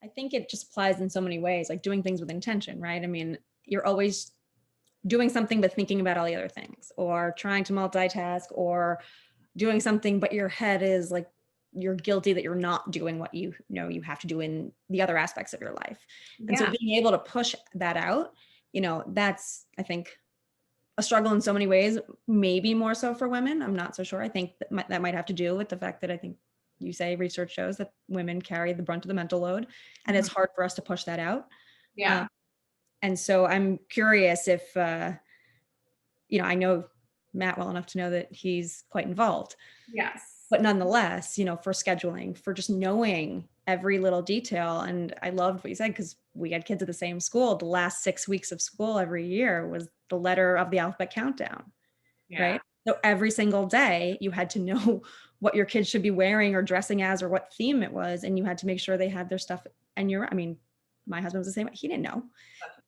I think it just applies in so many ways, like doing things with intention, right? I mean, you're always doing something but thinking about all the other things, or trying to multitask, or doing something but your head is like, you're guilty that you're not doing what you know you have to do in the other aspects of your life. And so Yeah. being able to push that out, that's, I think, a struggle in so many ways, maybe more so for women. I'm not so sure. I think that might have to do with the fact that I think you say research shows that women carry the brunt of the mental load, and it's hard for us to push that out. Yeah. And so I'm curious if, I know Matt well enough to know that he's quite involved, Yes. but nonetheless, for scheduling, for just knowing every little detail. And I loved what you said, because we had kids at the same school. The last 6 weeks of school every year was the letter of the alphabet countdown, Yeah. right? So every single day you had to know what your kids should be wearing or dressing as, or what theme it was. And you had to make sure they had their stuff. And my husband was the same. He didn't know.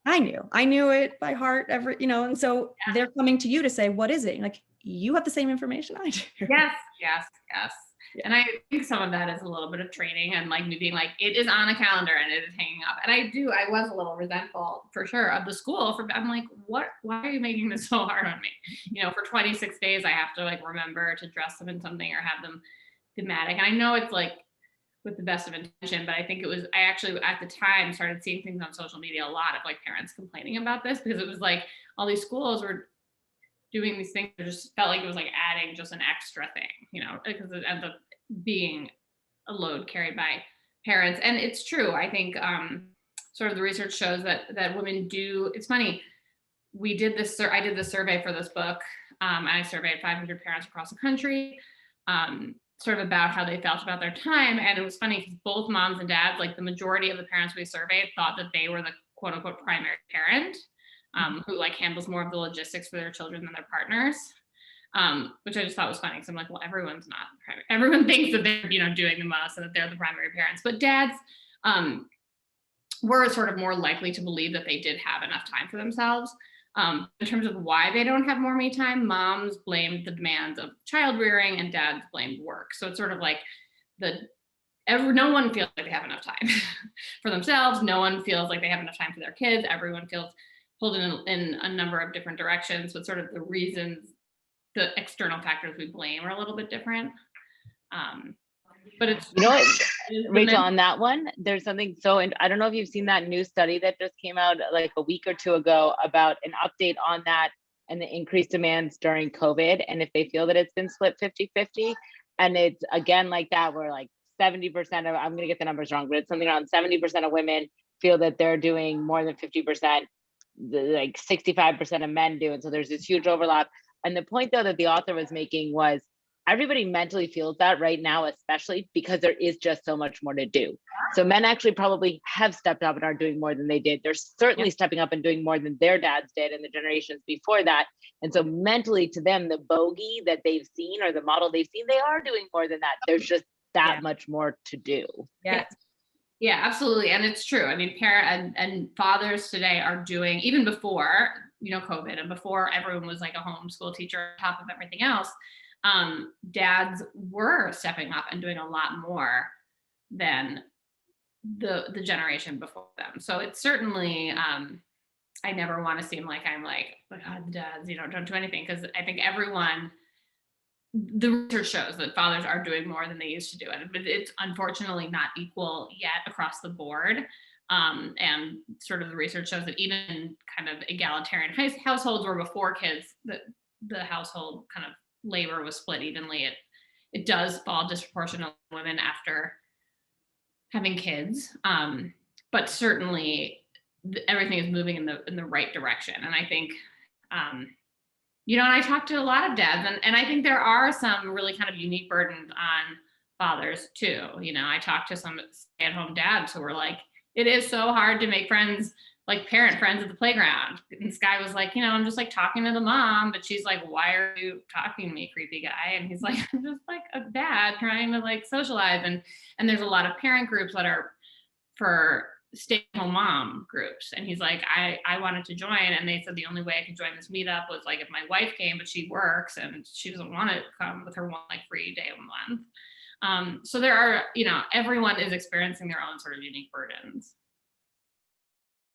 I knew it by heart and so they're coming to you to say, what is it? Like, you have the same information I do. Yes, yes, yes. Yeah. And I think some of that is a little bit of training and like me being like, it is on a calendar and it is hanging up. And I was a little resentful for sure of the school I'm like, why are you making this so hard on me? For 26 days, I have to like remember to dress them in something or have them thematic. And I know it's like with the best of intention, but I think I actually at the time started seeing things on social media, a lot of like parents complaining about this, because it was like all these schools were doing these things. It just felt like it was like adding just an extra thing, because it ends up being a load carried by parents. And it's true. I think sort of the research shows that women do. It's funny. I did this survey for this book. I surveyed 500 parents across the country, sort of about how they felt about their time. And it was funny because both moms and dads, like the majority of the parents we surveyed, thought that they were the quote unquote primary parent, who like handles more of the logistics for their children than their partners, which I just thought was funny. Because I'm like, well, everyone's not primary. Everyone thinks that they're, doing the most and that they're the primary parents. But dads were sort of more likely to believe that they did have enough time for themselves. In terms of why they don't have more me time, moms blamed the demands of child rearing and dads blamed work. So it's sort of like no one feels like they have enough time for themselves. No one feels like they have enough time for their kids. Everyone feels pulled in a number of different directions, but sort of the reasons, the external factors we blame are a little bit different. But it's, Rachel, on that one, there's something I don't know if you've seen that new study that just came out like a week or two ago about an update on that and the increased demands during COVID. And if they feel that it's been split 50-50, and it's again like that, where like 70% of, I'm going to get the numbers wrong, but it's something around 70% of women feel that they're doing more than 50%, like 65% of men do. And so there's this huge overlap. And the point though that the author was making was, everybody mentally feels that right now, especially because there is just so much more to do. So men actually probably have stepped up and are doing more than they did. They're certainly stepping up and doing more than their dads did and the generations before that. And so mentally to them, the bogey that they've seen or the model they've seen, they are doing more than that. There's just that much more to do. Yeah, absolutely. And it's true. I mean, parent and fathers today are doing, even before, COVID and before everyone was like a homeschool teacher on top of everything else, dads were stepping up and doing a lot more than the generation before them. So it's certainly, I never want to seem like I'm like, oh God, the dads, don't do anything. Because I think the research shows that fathers are doing more than they used to do. But it's unfortunately not equal yet across the board. And sort of the research shows that even kind of egalitarian households where before kids, the household kind of labor was split evenly, it does fall disproportionately on women after having kids, but certainly everything is moving in the right direction. And I think and I talked to a lot of dads, and I think there are some really kind of unique burdens on fathers too. I talked to some stay-at-home dads who were like, it is so hard to make friends, like parent friends at the playground. And this guy was like, I'm just like talking to the mom, but she's like, why are you talking to me, creepy guy? And he's like, I'm just like a dad trying to like socialize. And there's a lot of parent groups that are for stay-at-home mom groups. And he's like, I wanted to join. And they said the only way I could join this meetup was like if my wife came, but she works and she doesn't want to come with her one like free day a month. So there are, everyone is experiencing their own sort of unique burdens.